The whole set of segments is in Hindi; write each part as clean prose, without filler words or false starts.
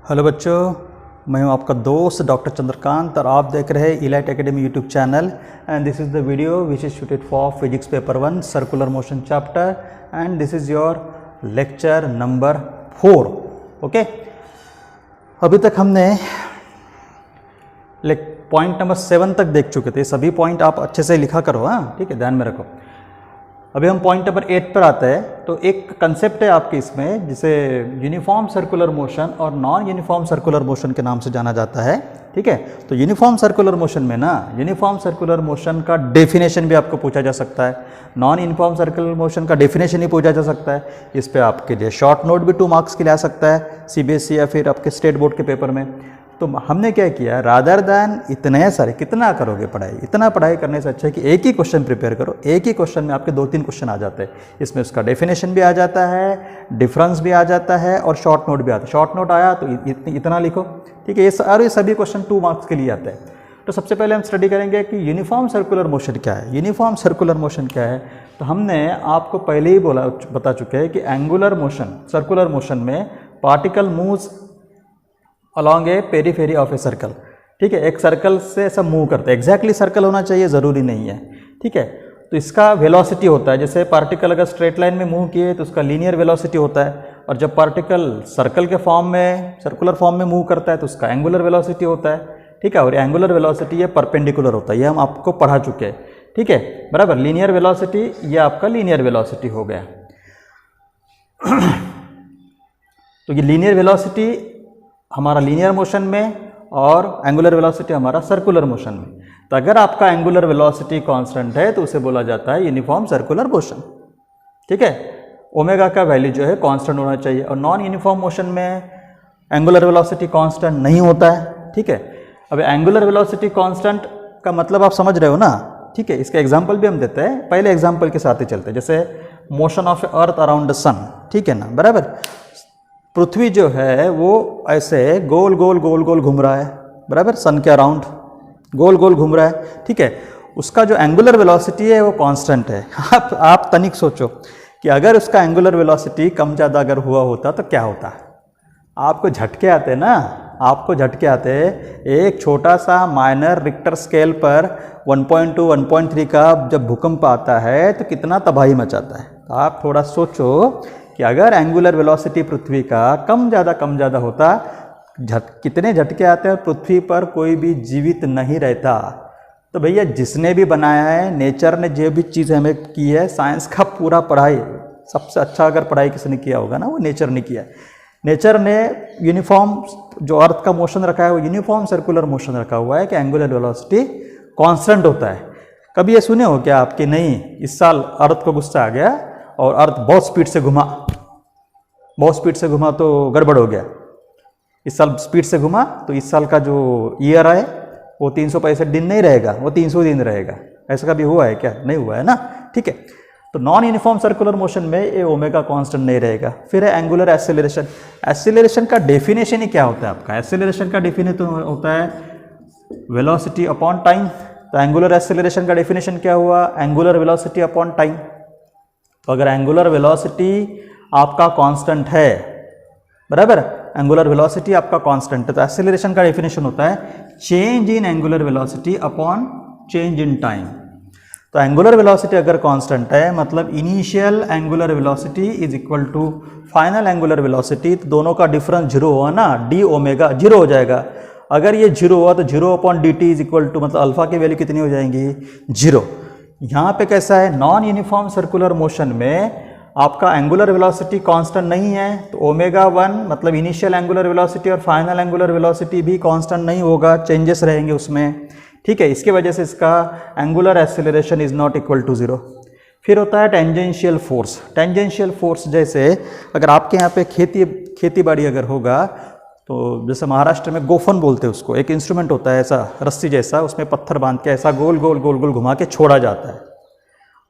हेलो बच्चों, मैं हूं आपका दोस्त डॉक्टर चंद्रकांत और आप देख रहे हैं elite academy YouTube channel and this is the video which is shooted for physics paper 1 circular motion chapter and this is your lecture number 4। Okay, अभी तक हमने पॉइंट नंबर 7 तक देख चुके थे। सभी पॉइंट आप अच्छे से लिखा करो, हाँ ठीक है, ध्यान में रखो। अभी हम पॉइंट नंबर 8 पर आते हैं। तो एक कंसेप्ट है आपके इसमें जिसे यूनिफॉर्म सर्कुलर मोशन और नॉन यूनिफॉर्म सर्कुलर मोशन के नाम से जाना जाता है। ठीक है, तो यूनिफॉर्म सर्कुलर मोशन में ना यूनिफॉर्म सर्कुलर मोशन का डेफिनेशन भी आपको पूछा जा सकता है, नॉन यूनिफॉर्म सर्कुलर मोशन का डेफिनेशन ही पूछा जा सकता है। इस पे आपके लिए शॉर्ट नोट भी 2 मार्क्स के लिए आ सकता है सीबीएसई या फिर आपके स्टेट बोर्ड के पेपर में। तो हमने क्या किया, रादर दैन इतने सारे कितना करोगे पढ़ाई, इतना पढ़ाई करने से अच्छा है कि एक ही क्वेश्चन प्रिपेयर करो। एक ही क्वेश्चन में आपके 2-3 क्वेश्चन आ जाते हैं। इसमें उसका डेफिनेशन भी आ जाता है, डिफरेंस भी आ जाता है और शॉर्ट नोट भी आता है। शॉर्ट नोट आया तो इतना लिखो, ठीक है। ये सभी क्वेश्चन 2 मार्क्स के लिए आते हैं। तो सबसे पहले हम स्टडी करेंगे कि यूनिफॉर्म सर्कुलर मोशन क्या है। यूनिफॉर्म सर्कुलर मोशन क्या है, तो हमने आपको पहले ही बता चुके हैं कि एंगुलर मोशन सर्कुलर मोशन में particle moves along A periphery of a circle. ठीक है, एक सर्कल से ऐसा मूव करते हैं। एग्जैक्टली सर्कल होना चाहिए ज़रूरी नहीं है, ठीक है। तो इसका वेलोसिटी होता है, जैसे पार्टिकल अगर स्ट्रेट लाइन में मूव किए तो उसका लीनियर वेलोसिटी होता है, और जब पार्टिकल सर्कल के फॉर्म में सर्कुलर फॉर्म में मूव करता है तो उसका एंगुलर वेलोसिटी होता है। ठीक है, और एंगुलर वेलोसिटी ये परपेंडिकुलर होता है, ये हम आपको पढ़ा चुके हैं। ठीक है, बराबर। लीनियर वेलोसिटी ये आपका लीनियर वेलोसिटी हो गया। तो ये लीनियर वेलोसिटी हमारा लीनियर मोशन में और एंगुलर वेलोसिटी हमारा सर्कुलर मोशन में। तो अगर आपका एंगुलर वेलोसिटी कांस्टेंट है तो उसे बोला जाता है यूनिफॉर्म सर्कुलर मोशन। ठीक है, ओमेगा का वैल्यू जो है कांस्टेंट होना चाहिए। और नॉन यूनिफॉर्म मोशन में एंगुलर वेलोसिटी कांस्टेंट नहीं होता है। ठीक है, अब एंगुलर वेलोसिटी कांस्टेंट का मतलब आप समझ रहे हो ना। ठीक है, इसका एग्जाम्पल भी हम देते हैं। पहले एग्जाम्पल के साथ ही चलते हैं, जैसे motion of earth around the sun. ठीक है ना, बराबर। पृथ्वी जो है वो ऐसे गोल गोल गोल गोल घूम रहा है, बराबर, सन के अराउंड गोल गोल घूम रहा है। ठीक है, उसका जो एंगुलर वेलोसिटी है वो कांस्टेंट है। आप तनिक सोचो कि अगर उसका एंगुलर वेलोसिटी कम ज़्यादा अगर हुआ होता तो क्या होता। आपको झटके आते ना, आपको झटके आते। एक छोटा सा माइनर रिक्टर स्केल पर 1.2 1.3 का जब भूकंप आता है तो कितना तबाही मचाता है। तो आप थोड़ा सोचो कि अगर एंगुलर वेलोसिटी पृथ्वी का कम ज़्यादा होता, कितने झटके आते हैं और पृथ्वी पर कोई भी जीवित नहीं रहता। तो भैया जिसने भी बनाया है, नेचर ने जो भी चीज़ हमें की है, साइंस का पूरा पढ़ाई सबसे अच्छा अगर पढ़ाई किसने किया होगा ना, वो नेचर ने किया है। नेचर ने यूनिफॉर्म जो अर्थ का मोशन रखा है वो यूनिफॉर्म सर्कुलर मोशन रखा हुआ है कि एंगुलर वेलोसिटी कांस्टेंट होता है। कभी ये सुने हो क्या आपकी, नहीं इस साल अर्थ को गुस्सा आ गया और अर्थ बहुत स्पीड से घुमा तो गड़बड़ हो गया। इस साल स्पीड से घुमा तो इस साल का जो ईयर है वो 365 दिन नहीं रहेगा, वो 300 दिन रहेगा। ऐसा कभी हुआ है क्या? नहीं हुआ है ना। ठीक है, तो नॉन यूनिफॉर्म सर्कुलर मोशन में ये ओमेगा कांस्टेंट नहीं रहेगा। फिर है एंगुलर एक्सेलरेशन। एक्सेलरेशन का डेफिनेशन ही क्या होता है आपका? एक्सेलरेशन का डेफिनेशन होता है वेलोसिटी अपॉन टाइम। तो एंगुलर एक्सेलरेशन का डेफिनेशन क्या हुआ? Angular velocity upon time. तो अगर एंगुलर वेलोसिटी आपका कांस्टेंट है, बराबर, एंगुलर वेलोसिटी आपका कांस्टेंट है, तो एक्सेलरेशन का डेफिनेशन होता है change in angular velocity upon change in time. तो एंगुलर वेलोसिटी अगर कांस्टेंट है मतलब initial angular velocity is equal to final angular velocity. तो दोनों का डिफरेंस 0 हुआ ना, डी ओमेगा 0 हो जाएगा। अगर ये 0 हुआ तो 0 upon D T is equal to, मतलब अल्फा की वैल्यू कितनी हो जाएंगी? 0। यहाँ पे कैसा है, नॉन यूनिफॉर्म सर्कुलर मोशन में आपका एंगुलर वेलोसिटी कांस्टेंट नहीं है, तो ओमेगा 1 मतलब इनिशियल एंगुलर वेलोसिटी और फाइनल एंगुलर वेलोसिटी भी कांस्टेंट नहीं होगा, चेंजेस रहेंगे उसमें। ठीक है, इसके वजह से इसका angular acceleration is not equal to 0। फिर होता है टेंजेंशियल फोर्स। टेंजेंशियल फोर्स जैसे अगर आपके यहाँ पे खेती बाड़ी अगर होगा तो जैसे महाराष्ट्र में गोफन बोलते हैं उसको, एक इंस्ट्रूमेंट होता है ऐसा रस्सी जैसा, उसमें पत्थर बांध के ऐसा गोल गोल गोल गोल घुमा के छोड़ा जाता है।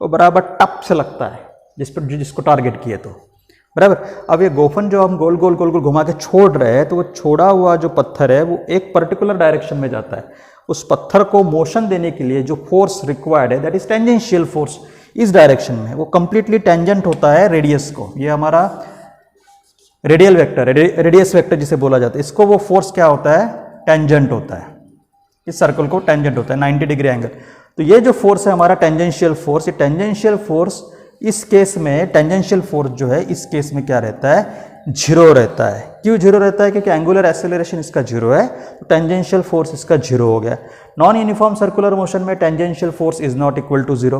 वो बराबर टप से लगता है जिसको टारगेट किए तो, बराबर। अब ये गोफन जो हम गोल गोल गोल गोल घुमा के छोड़ रहे हैं तो वो छोड़ा हुआ जो पत्थर है वो एक पर्टिकुलर डायरेक्शन में जाता है। उस पत्थर को मोशन देने के लिए जो फोर्स रिक्वायर्ड है दैट इज टेंजेंशियल फोर्स, इस डायरेक्शन में वो कंप्लीटली टेंजेंट होता है रेडियस को। ये हमारा रेडियल वेक्टर, रेडियस वेक्टर जिसे बोला जाता है, इसको वो फोर्स क्या होता है, टेंजेंट होता है, इस सर्कल को टेंजेंट होता है 90 डिग्री एंगल। तो ये जो फोर्स है हमारा टेंजेंशियल फोर्स, ये टेंजेंशियल फोर्स इस केस में, टेंजेंशियल फोर्स जो है इस केस में क्या रहता है, जीरो रहता है। क्यों जीरो रहता है, क्योंकि एंगुलर एक्सेलरेशन इसका जीरो है, तो टेंजेंशियल फोर्स इसका जीरो हो गया। नॉन यूनिफॉर्म सर्कुलर मोशन में tangential force is not equal to zero.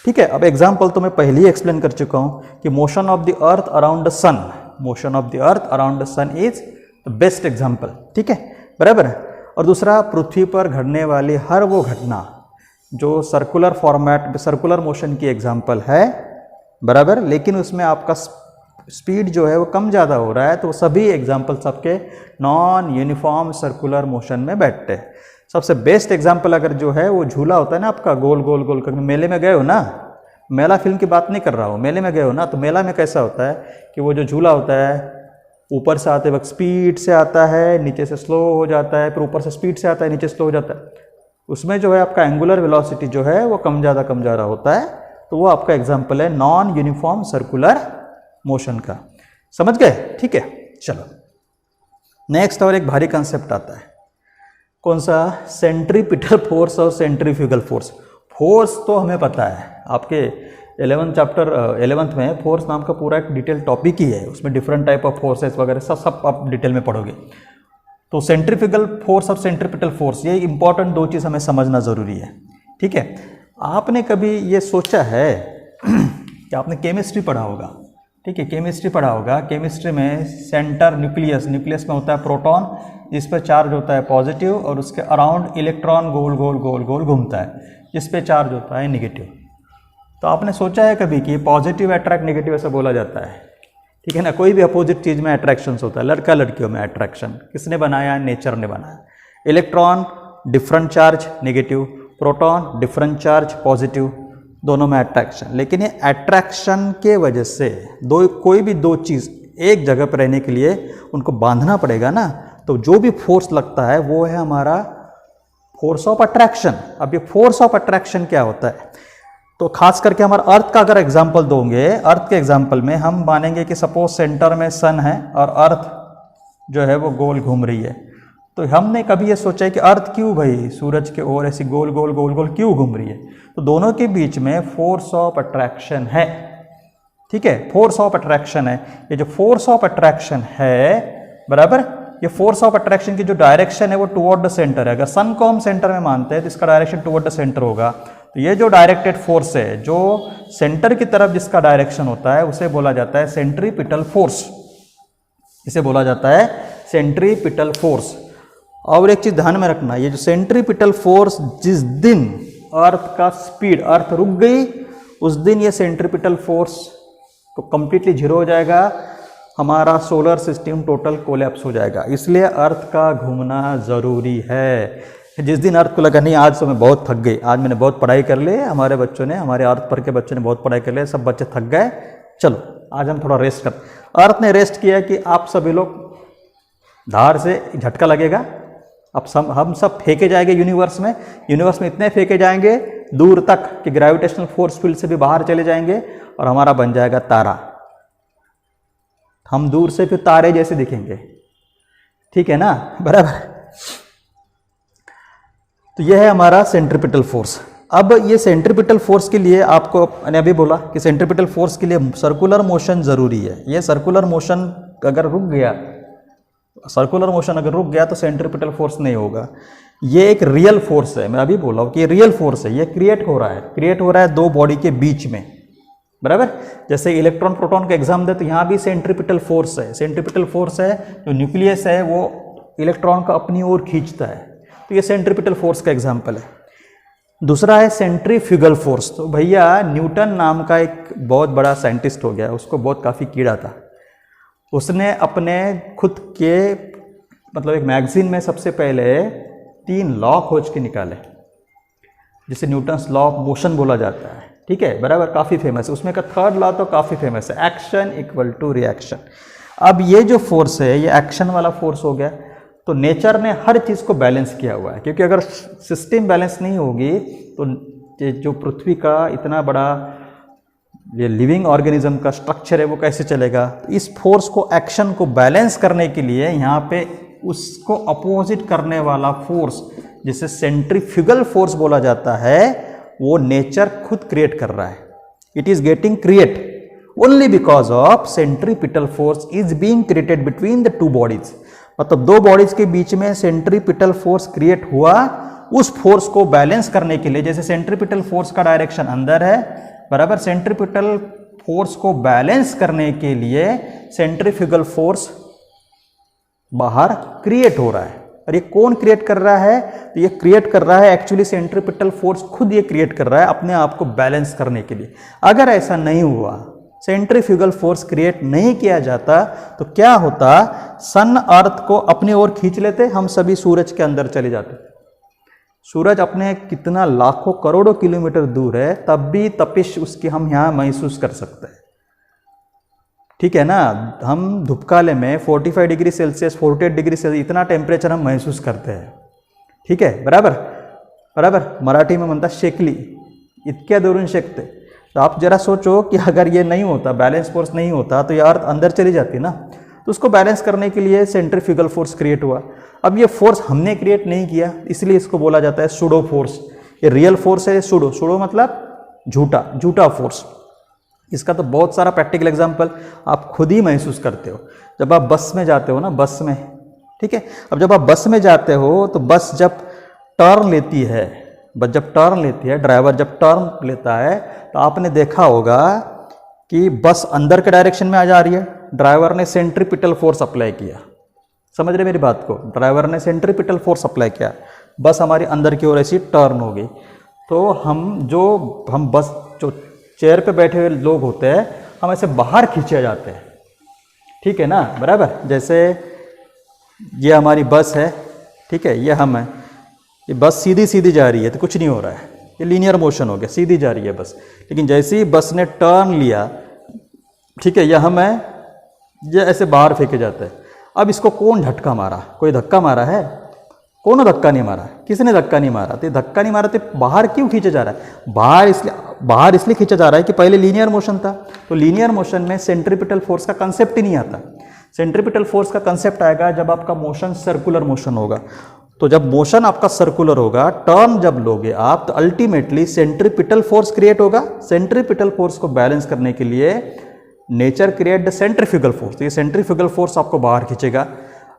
ठीक है, अब एग्जाम्पल तो मैं पहले ही एक्सप्लेन कर चुका हूँ कि motion of the earth around the sun, motion of the earth around the sun is the best example. ठीक है, बराबर है। और दूसरा, पृथ्वी पर घटने वाली हर वो घटना जो सर्कुलर फॉर्मेट, सर्कुलर मोशन की एग्जाम्पल है, बराबर, लेकिन उसमें आपका स्पीड जो है वो कम ज़्यादा हो रहा है, तो सभी एग्जाम्पल सबके नॉन यूनिफॉर्म सर्कुलर मोशन में बैठते हैं। सबसे बेस्ट एग्जाम्पल अगर जो है वो झूला होता है ना आपका, गोल गोल गोल करके, मेले में गए हो ना, मेला फिल्म की बात नहीं कर रहा हूँ, मेले में गए हो ना, तो मेला में कैसा होता है कि वो जो झूला होता है ऊपर से आते वक्त स्पीड से आता है, नीचे से स्लो हो जाता है, फिर ऊपर से स्पीड से आता है, नीचे स्लो हो जाता है, उसमें जो है आपका एंगुलर वेलोसिटी जो है वो कम ज़्यादा होता है, तो वो आपका एग्जाम्पल है नॉन यूनिफॉर्म सर्कुलर मोशन का। समझ गए? ठीक है, चलो नेक्स्ट और एक भारी कंसेप्ट आता है, कौन सा, सेंट्रीपिटल फोर्स और सेंट्रीफ्यूगल फोर्स। फोर्स तो हमें पता है, आपके 11th में फोर्स नाम का पूरा एक डिटेल टॉपिक ही है, उसमें डिफरेंट टाइप ऑफ फोर्सेस वगैरह सब आप डिटेल में पढ़ोगे। तो सेंट्रीफ्यूगल फोर्स और सेंट्रीपिटल फोर्स, ये इंपॉर्टेंट दो चीज़ हमें समझना ज़रूरी है। ठीक है, आपने कभी ये सोचा है कि आपने केमिस्ट्री पढ़ा होगा, ठीक है, केमिस्ट्री पढ़ा होगा, केमिस्ट्री में सेंटर न्यूक्लियस, न्यूक्लियस में होता है प्रोटॉन, जिस पर चार्ज होता है पॉजिटिव, और उसके अराउंड इलेक्ट्रॉन गोल गोल गोल गोल घूमता है, जिस पे चार्ज होता है नेगेटिव। तो आपने सोचा है कभी कि पॉजिटिव अट्रैक्ट नेगेटिव ऐसा बोला जाता है, ठीक है ना, कोई भी अपोजिट चीज़ में अट्रैक्शंस होता है, लड़का लड़कियों में अट्रैक्शन किसने बनाया, नेचर ने बनाया। Electron different charge negative, proton different charge positive, दोनों में अट्रैक्शन। लेकिन ये अट्रैक्शन के वजह से कोई भी दो चीज़ एक जगह पर रहने के लिए उनको बांधना पड़ेगा ना, तो जो भी फोर्स लगता है वो है हमारा फोर्स ऑफ अट्रैक्शन। अब ये फोर्स ऑफ अट्रैक्शन क्या होता है, तो खास करके हमारा अर्थ का अगर एग्जाम्पल दोगे, अर्थ के एग्जाम्पल में हम मानेंगे कि सपोज सेंटर में सन है और अर्थ जो है वो गोल घूम रही है, तो हमने कभी ये सोचा है कि अर्थ क्यों भाई सूरज के ओर ऐसी गोल गोल गोल गोल क्यों घूम रही है, तो दोनों के बीच में फोर्स ऑफ अट्रैक्शन है। ठीक है, फोर्स ऑफ अट्रैक्शन है। ये जो फोर्स ऑफ अट्रैक्शन है, बराबर, ये फोर्स ऑफ अट्रैक्शन की जो डायरेक्शन है वो टुवर्ड द सेंटर है। अगर सन को हम सेंटर में मानते हैं तो इसका डायरेक्शन टुवर्ड द सेंटर होगा। तो ये जो डायरेक्टेड फोर्स है, जो सेंटर की तरफ जिसका डायरेक्शन होता है, उसे बोला जाता है सेंट्रीपिटल फोर्स, इसे बोला जाता है सेंट्रीपिटल फोर्स। और एक चीज ध्यान में रखना, ये जो सेंट्रीपिटल फोर्स, जिस दिन अर्थ का स्पीड, अर्थ रुक गई, उस दिन ये सेंट्रीपिटल फोर्स तो कंप्लीटली जीरो हो जाएगा, हमारा सोलर सिस्टम टोटल कोलैप्स हो जाएगा। इसलिए अर्थ का घूमना ज़रूरी है। जिस दिन अर्थ को लगा नहीं आज तो मैं बहुत थक गई, आज मैंने बहुत पढ़ाई कर ली, हमारे बच्चों ने, हमारे अर्थ पर के बच्चों ने बहुत पढ़ाई कर ली, सब बच्चे थक गए, चलो आज हम थोड़ा रेस्ट कर। अर्थ ने रेस्ट किया कि आप सभी लोग धार से झटका लगेगा, अब हम सब फेंके जाएंगे यूनिवर्स में इतने फेंके जाएंगे दूर तक कि ग्रेविटेशनल फोर्स फील्ड से भी बाहर चले जाएंगे और हमारा बन जाएगा तारा। हम दूर से फिर तारे जैसे दिखेंगे, ठीक है ना, बराबर। तो यह है हमारा सेंट्रीपिटल फोर्स। अब ये सेंट्रीपिटल फोर्स के लिए आपको मैंने अभी बोला कि सेंट्रीपिटल फोर्स के लिए सर्कुलर मोशन जरूरी है। ये सर्कुलर मोशन अगर रुक गया, सर्कुलर मोशन अगर रुक गया तो सेंट्रीपिटल फोर्स नहीं होगा। ये एक रियल फोर्स है, मैं अभी बोला हूँ कि ये रियल फोर्स है, ये क्रिएट हो रहा है दो बॉडी के बीच में, बराबर। जैसे इलेक्ट्रॉन प्रोटॉन का एग्जाम दे तो यहाँ भी सेंट्रीपिटल फोर्स है। सेंट्रीपिटल फोर्स है, जो न्यूक्लियस है वो इलेक्ट्रॉन को अपनी ओर खींचता है, तो ये सेंट्रीपिटल फोर्स का एग्जाम्पल है। दूसरा है सेंट्रीफ्यूगल फोर्स। तो भैया न्यूटन नाम का एक बहुत बड़ा साइंटिस्ट हो गया, उसको बहुत काफ़ी कीड़ा था। उसने अपने खुद के मतलब एक मैगजीन में सबसे पहले 3 लॉ खोज के निकाले, जिसे न्यूटन्स लॉ ऑफ मोशन बोला जाता है, ठीक है, बराबर, काफ़ी फेमस है। उसमें का 3rd लॉ तो काफ़ी फेमस है, एक्शन इक्वल टू रिएक्शन। अब ये जो फोर्स है ये एक्शन वाला फोर्स हो गया, तो नेचर ने हर चीज़ को बैलेंस किया हुआ है, क्योंकि अगर सिस्टम बैलेंस नहीं होगी तो जो पृथ्वी का इतना बड़ा ये लिविंग ऑर्गेनिज्म का स्ट्रक्चर है वो कैसे चलेगा। तो इस फोर्स को, एक्शन को बैलेंस करने के लिए यहाँ पे उसको अपोजिट करने वाला फोर्स, जिसे सेंट्रीफ्यूगल फोर्स बोला जाता है, वो नेचर खुद क्रिएट कर रहा है। It is getting create only because of centripetal force is being created between the two bodies. मतलब दो बॉडीज के बीच में सेंट्रीपिटल फोर्स क्रिएट हुआ, उस फोर्स को बैलेंस करने के लिए, जैसे सेंट्रीपिटल फोर्स का डायरेक्शन अंदर है, बराबर सेंट्रीपिटल फोर्स को बैलेंस करने के लिए सेंट्रीफ्यूगल फोर्स बाहर क्रिएट हो रहा है। और ये कौन क्रिएट कर रहा है? तो ये क्रिएट कर रहा है एक्चुअली सेंट्रीपिटल फोर्स खुद ये क्रिएट कर रहा है अपने आप को बैलेंस करने के लिए। अगर ऐसा नहीं हुआ, सेंट्रीफ्यूगल फोर्स क्रिएट नहीं किया जाता, तो क्या होता? सन अर्थ को अपनी ओर खींच लेते, हम सभी सूरज के अंदर चले जाते। सूरज अपने कितना लाखों करोड़ों किलोमीटर दूर है, तब भी तपिश उसकी हम यहाँ महसूस कर सकते हैं। ठीक है ना? हम धूपकाले में 45 डिग्री सेल्सियस, 48 डिग्री सेल्सियस इतना टेम्परेचर हम महसूस करते हैं। ठीक है, बराबर बराबर। मराठी में म्हणता शेकली, इतक्या दुरून शेकते। तो आप जरा सोचो कि अगर ये नहीं होता, बैलेंस फोर्स नहीं होता, तो ये अर्थ अंदर चली जाती ना। तो उसको बैलेंस करने के लिए सेंट्रीफ्यूगल फोर्स क्रिएट हुआ। अब ये फोर्स हमने क्रिएट नहीं किया, इसलिए इसको बोला जाता है सूडो फोर्स। ये रियल फोर्स है, सूडो। सूडो मतलब झूठा, झूठा फोर्स। इसका तो बहुत सारा प्रैक्टिकल एग्जांपल आप खुद ही महसूस करते हो जब आप बस में जाते हो ना, बस में। ठीक है, अब जब आप बस में जाते हो तो बस जब टर्न लेती है, ड्राइवर जब टर्न लेता है, तो आपने देखा होगा कि बस अंदर के डायरेक्शन में आ जा रही है। ड्राइवर ने सेंट्रीपिटल फोर्स अप्लाई किया। समझ रहे मेरी बात को? ड्राइवर ने सेंट्रीपिटल फोर्स अप्लाई किया, बस हमारी अंदर की ओर ऐसी टर्न हो गई। तो हम बस जो चेयर पे बैठे हुए लोग होते हैं, हम ऐसे बाहर खींचे जाते हैं। ठीक है ना, बराबर। जैसे ये हमारी बस है, ठीक है, ये हम है, ये बस सीधी सीधी जा रही है तो कुछ नहीं हो रहा है, ये लीनियर मोशन हो गया, सीधी जा रही है बस। लेकिन जैसे ही बस ने टर्न लिया, ठीक है, यह हम है, ये ऐसे बाहर फेंके जाते हैं। अब इसको कौन झटका मारा? कोई धक्का मारा है? कौन धक्का नहीं मारा? किसने धक्का नहीं मारा? तो धक्का नहीं मारा तो बाहर क्यों खींचा जा रहा है? बाहर इसलिए खींचा जा रहा है कि पहले लीनियर मोशन था, तो लीनियर मोशन में सेंट्रीपिटल फोर्स का कंसेप्ट ही नहीं आता। सेंट्रीपिटल फोर्स का कंसेप्ट आएगा जब आपका मोशन सर्कुलर मोशन होगा। तो जब मोशन आपका सर्कुलर होगा, टर्न जब लोगे आप, तो अल्टीमेटली सेंट्रीपिटल फोर्स क्रिएट होगा। सेंट्रीपिटल फोर्स को बैलेंस करने के लिए nature create the centrifugal force. तो ये सेंट्रीफ्यूगल फोर्स आपको बाहर खींचेगा,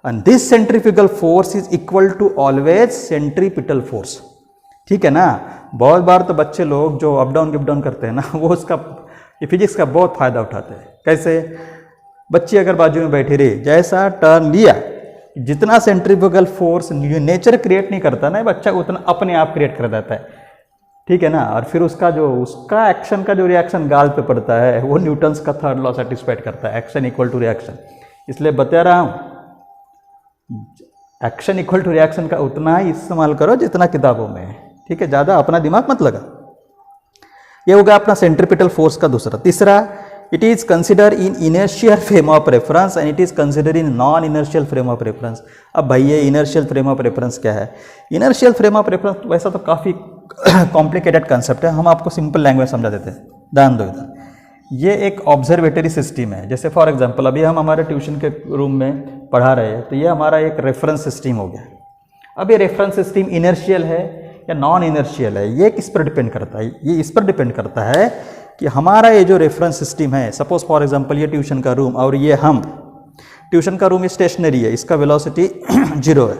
and this centrifugal force is equal to always centripetal force. ठीक है ना? बहुत बार तो बच्चे लोग जो अप डाउन गिप डाउन करते हैं ना, वो उसका फिजिक्स का बहुत फायदा उठाते हैं। कैसे? बच्ची अगर बाजू में बैठी रही, जैसा टर्न लिया, जितना सेंट्रीफ्यूगल फोर्स नेचर क्रिएट नहीं करता ना, बच्चा उतना अपने आप क्रिएट कर देता है। ठीक है ना? और फिर उसका एक्शन का जो रिएक्शन गाल पे पड़ता है, वो न्यूटन्स का थर्ड लॉ सेटिस्फाइड करता है, एक्शन इक्वल टू रिएक्शन। इसलिए बता रहा हूँ, एक्शन इक्वल टू रिएक्शन का उतना ही इस्तेमाल करो जितना किताबों में है। ठीक है, ज़्यादा अपना दिमाग मत लगा। ये होगा अपना सेंट्रीपिटल फोर्स का दूसरा। तीसरा, it is consider in inertial frame of reference and it is consider in non inertial frame of reference. अब भाई ये इनर्शियल फ्रेम ऑफ रेफरेंस क्या है? इनर्शियल फ्रेम ऑफ रेफरेंस वैसा तो काफ़ी कॉम्प्लिकेटेड कंसेप्ट है, हम आपको सिंपल लैंग्वेज समझा देते हैं। ध्यान दो इधर, ये एक ऑब्जर्वेटरी सिस्टम है। जैसे फॉर एग्जांपल अभी हम हमारे ट्यूशन के रूम में पढ़ा रहे हैं, तो ये हमारा एक रेफरेंस सिस्टम हो गया। अब ये रेफरेंस सिस्टम इनर्शियल है या नॉन इनर्शियल है, ये किस पर डिपेंड करता है? ये इस पर डिपेंड करता है कि हमारा ये जो रेफरेंस सिस्टम है, सपोज फॉर एग्जांपल ये ट्यूशन का रूम और ये हम, ट्यूशन का रूम स्टेशनरी है, इसका वेलोसिटी 0 है,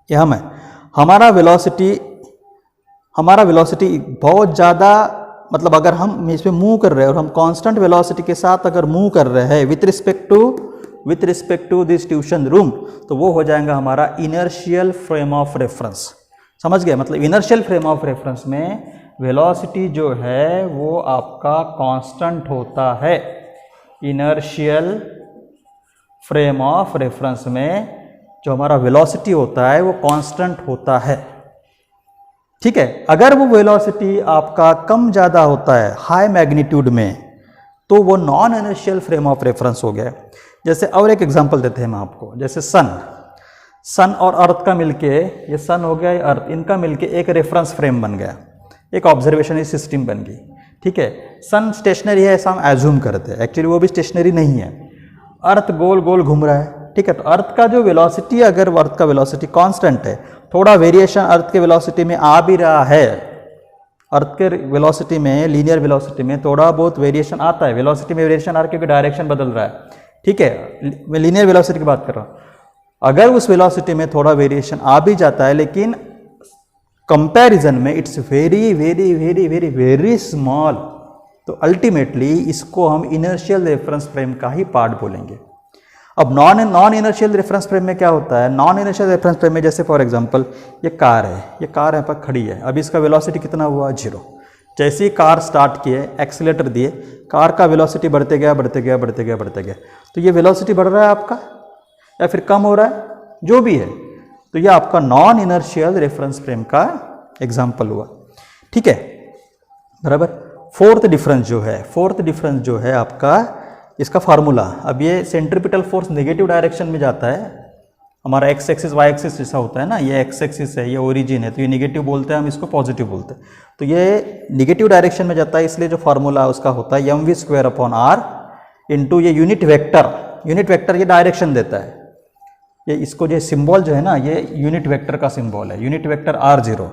ये हम है। हमारा वेलोसिटी बहुत ज़्यादा, मतलब अगर हम इस पर मूव कर रहे हैं और हम कांस्टेंट वेलोसिटी के साथ अगर मूव कर रहे हैं with respect to this tuition room, तो वो हो जाएगा हमारा इनर्शियल फ्रेम ऑफ रेफरेंस। समझ गए? मतलब इनर्शियल फ्रेम ऑफ रेफरेंस में वेलोसिटी जो है वो आपका कांस्टेंट होता है। इनर्शियल फ्रेम ऑफ रेफरेंस में जो हमारा वेलोसिटी होता है वो कांस्टेंट होता है। ठीक है, अगर वो वेलोसिटी आपका कम ज़्यादा होता है हाई मैग्नीट्यूड में, तो वो non inertial frame of reference हो गया। जैसे और एक एग्जांपल देते हैं हम आपको, जैसे सन और अर्थ का मिलके, ये सन हो गया, ये अर्थ, इनका मिलके एक रेफरेंस फ्रेम बन गया, एक ऑब्जर्वेशन सिस्टम बन गई। ठीक है। सन स्टेशनरी है ऐसा हम एज्यूम करते हैं, एक्चुअली वो भी स्टेशनरी नहीं है। अर्थ गोल गोल घूम रहा है, ठीक है। तो अर्थ का जो वेलोसिटी, अगर अर्थ का वेलोसिटी कांस्टेंट है, थोड़ा वेरिएशन अर्थ के वेलोसिटी में आ भी रहा है, अर्थ के वेलोसिटी में, लीनियर वेलोसिटी में थोड़ा बहुत वेरिएशन आता है, वेलोसिटी में वेरिएशन आ रहा है क्योंकि डायरेक्शन बदल रहा है, ठीक है। मैं लीनियर वेलोसिटी की बात कर रहा हूँ। अगर उस वेलोसिटी में थोड़ा वेरिएशन आ भी जाता है, लेकिन कंपैरिजन में it's very very very very very small, तो अल्टीमेटली इसको हम इनर्शियल रेफरेंस फ्रेम का ही पार्ट बोलेंगे। अब नॉन इनर्शियल रेफरेंस फ्रेम में क्या होता है? नॉन इनर्शियल रेफरेंस फ्रेम में जैसे फॉर एग्जांपल ये कार है, ये कार यहाँ पर खड़ी है, अब इसका वेलोसिटी कितना हुआ? 0। जैसे ही कार स्टार्ट किए, एक्सीलेटर दिए, कार का वेलोसिटी बढ़ते गया बढ़ते गया बढ़ते गया बढ़ते गया, तो ये वेलोसिटी बढ़ रहा है आपका या फिर कम हो रहा है, जो भी है, तो ये आपका नॉन इनर्शियल रेफरेंस फ्रेम का एग्जाम्पल हुआ, ठीक है, बराबर। फोर्थ डिफरेंस जो है आपका इसका फार्मूला, अब ये सेंट्रीपिटल फोर्स नेगेटिव डायरेक्शन में जाता है, हमारा एक्स एक्सिस वाई एक्सिस जैसा होता है ना, ये एक्स एक्सिस है, ये ओरिजिन है, तो ये नेगेटिव बोलते हैं, हम इसको पॉजिटिव बोलते हैं, तो ये नेगेटिव डायरेक्शन में जाता है, इसलिए जो फार्मूला उसका होता है mv² इंटू ये यूनिट वेक्टर ये डायरेक्शन देता है, ये इसको जो सिंबल जो है ना, ये यूनिट वेक्टर का सिंबल है, यूनिट वेक्टर r0,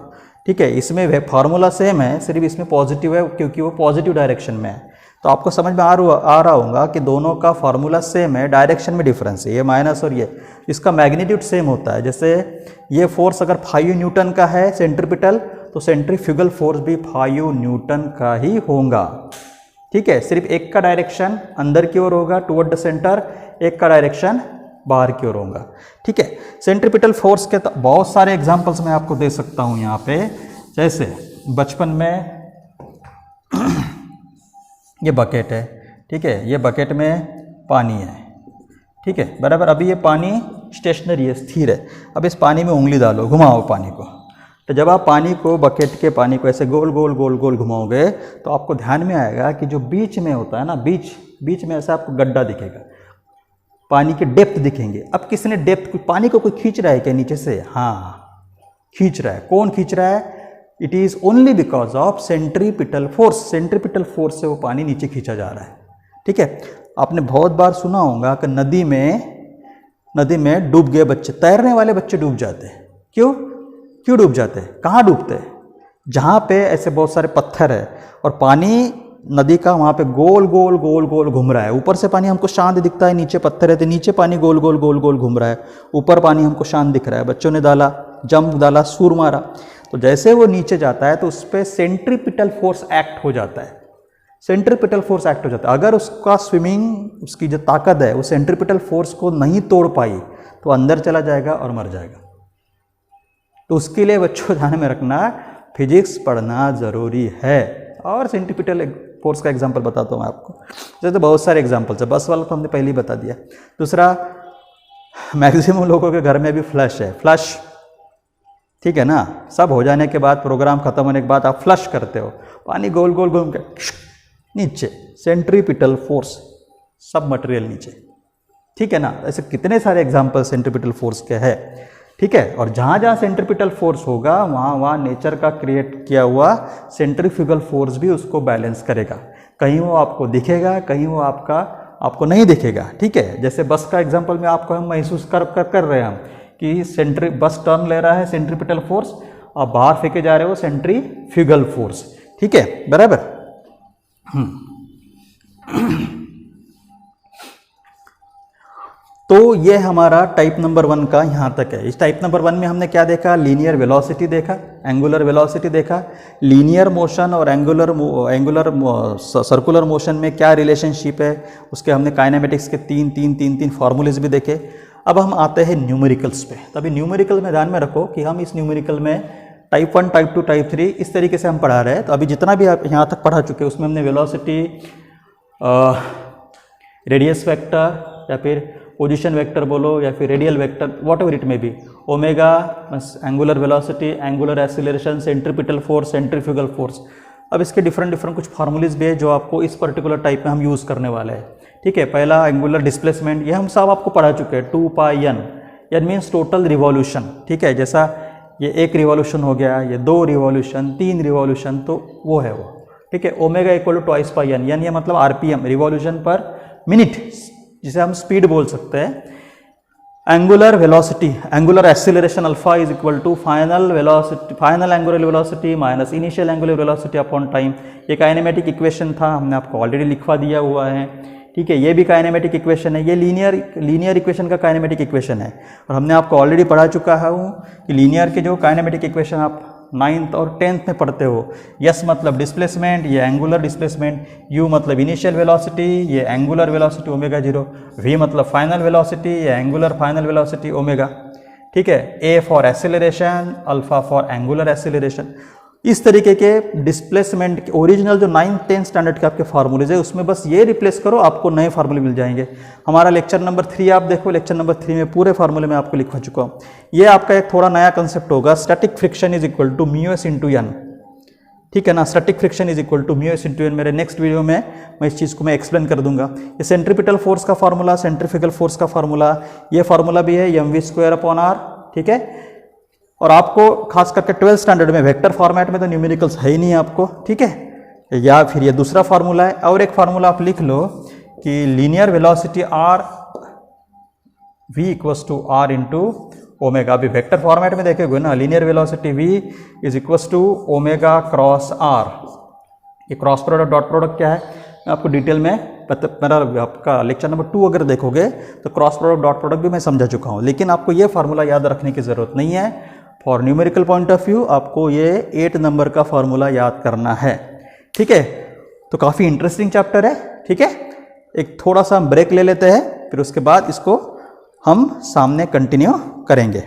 ठीक है। इसमें फार्मूला सेम है, सिर्फ इसमें पॉजिटिव है क्योंकि वो पॉजिटिव डायरेक्शन में है। तो आपको समझ में आ रहा होगा कि दोनों का फार्मूला सेम है, डायरेक्शन में डिफरेंस है, ये माइनस और ये, इसका मैग्नीट्यूड सेम होता है। जैसे ये फोर्स अगर 5 न्यूटन का है सेंट्रीपिटल, तो सेंट्रीफ्यूगल फोर्स भी 5 न्यूटन का ही होगा, ठीक है। सिर्फ एक का डायरेक्शन अंदर की ओर होगा टुवर्ड द सेंटर, एक का डायरेक्शन बाहर की ओर होगा, ठीक है। सेंट्रीपिटल फोर्स के तो बहुत सारे एग्जांपल्स मैं आपको दे सकता हूँ यहाँ पे, जैसे बचपन में ये बकेट है, ठीक है, ये बकेट में पानी है, ठीक है, बराबर। अभी ये पानी स्टेशनरी है, स्थिर है, अब इस पानी में उंगली डालो, घुमाओ पानी को, तो जब आप पानी को, बकेट के पानी को ऐसे गोल गोल गोल गोल घुमाओगे, तो आपको ध्यान में आएगा कि जो बीच में होता है ना, बीच में ऐसा आपको गड्ढा दिखेगा, पानी के डेप्थ दिखेंगे। अब किसने डेप्थ, पानी को कोई खींच रहा है क्या नीचे से? हाँ, खींच रहा है। कौन खींच रहा है? It is only because of centripetal force, centripetal force से वो पानी नीचे खींचा जा रहा है, ठीक है। आपने बहुत बार सुना होगा कि नदी में डूब गए बच्चे, तैरने वाले बच्चे डूब जाते हैं। क्यों डूब जाते हैं? कहाँ डूबते हैं? जहाँ पे ऐसे बहुत सारे पत्थर है और पानी नदी का वहाँ पे गोल गोल गोल गोल घूम रहा है, ऊपर से पानी हमको शांत दिखता है, नीचे पत्थर है तो नीचे पानी गोल गोल गोल गोल घूम रहा है, ऊपर पानी हमको शांत दिख रहा है। बच्चों ने जंप डाला, सूर मारा, तो जैसे वो नीचे जाता है तो उस पर सेंट्रीपिटल फोर्स एक्ट हो जाता है, सेंट्रीपिटल फोर्स एक्ट हो जाता है। अगर उसका स्विमिंग, उसकी जो ताकत है वो सेंट्रीपिटल फोर्स को नहीं तोड़ पाई तो अंदर चला जाएगा और मर जाएगा। तो उसके लिए बच्चों ध्यान में रखना, फिजिक्स पढ़ना ज़रूरी है। और सेंट्रीपिटल फोर्स का एग्जांपल बताता हूँ मैं आपको, जैसे तो बहुत सारे एग्जांपल्स है, बस वाला तो हमने पहले ही बता दिया। दूसरा, मैक्सिमम लोगों के घर में भी फ्लश है, फ्लश, ठीक है ना, सब हो जाने के बाद, प्रोग्राम खत्म होने के बाद आप फ्लश करते हो, पानी गोल गोल घूम के नीचे, सेंट्रीपिटल फोर्स, सब मटेरियल नीचे, ठीक है ना। ऐसे कितने सारे एग्जांपल सेंट्रीपिटल फोर्स के हैं, ठीक है। और जहाँ जहाँ सेंट्रीपिटल फोर्स होगा वहाँ नेचर का क्रिएट किया हुआ सेंट्रीफ्यूगल फोर्स भी उसको बैलेंस करेगा। कहीं वो आपको दिखेगा, कहीं वो आपको नहीं दिखेगा, ठीक है। जैसे बस का एग्जांपल में आपको हम महसूस कर रहे हैं हम कि बस टर्न ले रहा है सेंट्रीपिटल फोर्स, और बाहर फेंके जा रहे हो सेंट्रीफ्यूगल फोर्स, ठीक है, बराबर। तो ये हमारा टाइप नंबर 1 का यहाँ तक है। इस टाइप नंबर 1 में हमने क्या देखा? लीनियर वेलोसिटी देखा, एंगुलर वेलोसिटी देखा, लीनियर मोशन और एंगुलर सर्कुलर मोशन में क्या रिलेशनशिप है, उसके हमने काइनेमेटिक्स के तीन फार्मूलेज भी देखे। अब हम आते हैं न्यूमेरिकल्स पे। तो अभी न्यूमेरिकल में ध्यान में रखो कि हम इस न्यूमेरिकल में टाइप 1, टाइप 2, टाइप 3 इस तरीके से हम पढ़ा रहे हैं। तो अभी जितना भी आप यहाँ तक पढ़ा चुके हैं उसमें हमने वेलोसिटी, रेडियस वेक्टर या फिर पोजीशन वेक्टर बोलो या फिर radial vector, whatever it may be, omega, angular velocity, angular acceleration, centripetal force, centrifugal force. अब इसके डिफरेंट कुछ फार्मूलेज भी है जो आपको इस पर्टिकुलर टाइप में हम यूज़ करने वाले हैं, ठीक है। पहला एंगुलर डिस्प्लेसमेंट, ये हम सब आपको पढ़ा चुके हैं, 2πn, N means total revolution, ठीक है। जैसा ये 1 रिवॉल्यूशन हो गया, ये 2 रिवॉल्यूशन, 3 रिवॉल्यूशन, तो वो है वो, ठीक है। Omega equal to twice pi N, यानी मतलब आरपीएम, रिवॉल्यूशन पर मिनट, जिसे हम स्पीड बोल सकते हैं। Angular velocity, angular acceleration alpha is equal to final velocity, final angular velocity minus initial angular velocity upon time. ये काइनेमेटिक इक्वेशन था, हमने आपको ऑलरेडी लिखवा दिया हुआ है, ठीक है। ये भी काइनेमेटिक इक्वेशन है, ये लीनियर इक्वेशन का काइनेमेटिक इक्वेशन है, और हमने आपको ऑलरेडी पढ़ा चुका है कि लीनियर के जो काइनेमेटिक इक्वेशन आप 9th और 10th में पढ़ते हो। यस मतलब डिस्प्लेसमेंट, ये एंगुलर डिस्प्लेसमेंट, यू मतलब इनिशियल वेलोसिटी, ये एंगुलर वेलोसिटी ओमेगा 0, वी मतलब फाइनल वेलोसिटी, ये एंगुलर फाइनल वेलोसिटी ओमेगा, ठीक है। A for acceleration, alpha for angular acceleration. इस तरीके के डिस्प्लेसमेंट ओरिजिनल जो 9th 10th स्टैंडर्ड के आपके फार्मूलेज है उसमें बस ये रिप्लेस करो, आपको नए फार्मूले मिल जाएंगे। हमारा लेक्चर नंबर 3 आप देखो, लेक्चर नंबर 3 में पूरे फार्मूले में आपको लिखवा चुका हूँ। ये आपका एक थोड़ा नया कंसेप्ट होगा, static friction is equal to mu S into N, ठीक है ना। Static friction is equal to mu S into N, मेरे नेक्स्ट वीडियो में मैं इस चीज़ को मैं एक्सप्लेन कर दूंगा। ये सेंट्रीपिटल फोर्स का फार्मूला, सेंट्रीफ्यूगल फोर्स का फार्मूला, ये फार्मूला भी है mv²/r, ठीक है। और आपको खास करके 12th स्टैंडर्ड में वेक्टर फॉर्मेट में तो न्यूमेरिकल्स है ही नहीं आपको, ठीक है। या फिर ये दूसरा फार्मूला है, और एक फार्मूला आप लिख लो कि linear velocity r v equals to r into omega. अभी वेक्टर फॉर्मेट में देखेंगे ना, linear velocity v is equals to omega cross r। ये क्रॉस प्रोडक्ट डॉट प्रोडक्ट क्या है मैं आपको डिटेल में मेरा आपका लेक्चर नंबर 2 अगर देखोगे तो क्रॉस प्रोडक्ट डॉट प्रोडक्ट भी मैं समझा चुका हूँ, लेकिन आपको ये फार्मूला याद रखने की ज़रूरत नहीं है। For numerical point of view आपको ये 8 नंबर का फार्मूला याद करना है, ठीक है। तो काफ़ी इंटरेस्टिंग चैप्टर है, ठीक है। एक थोड़ा सा ब्रेक ले लेते हैं, फिर उसके बाद इसको हम सामने कंटिन्यू करेंगे।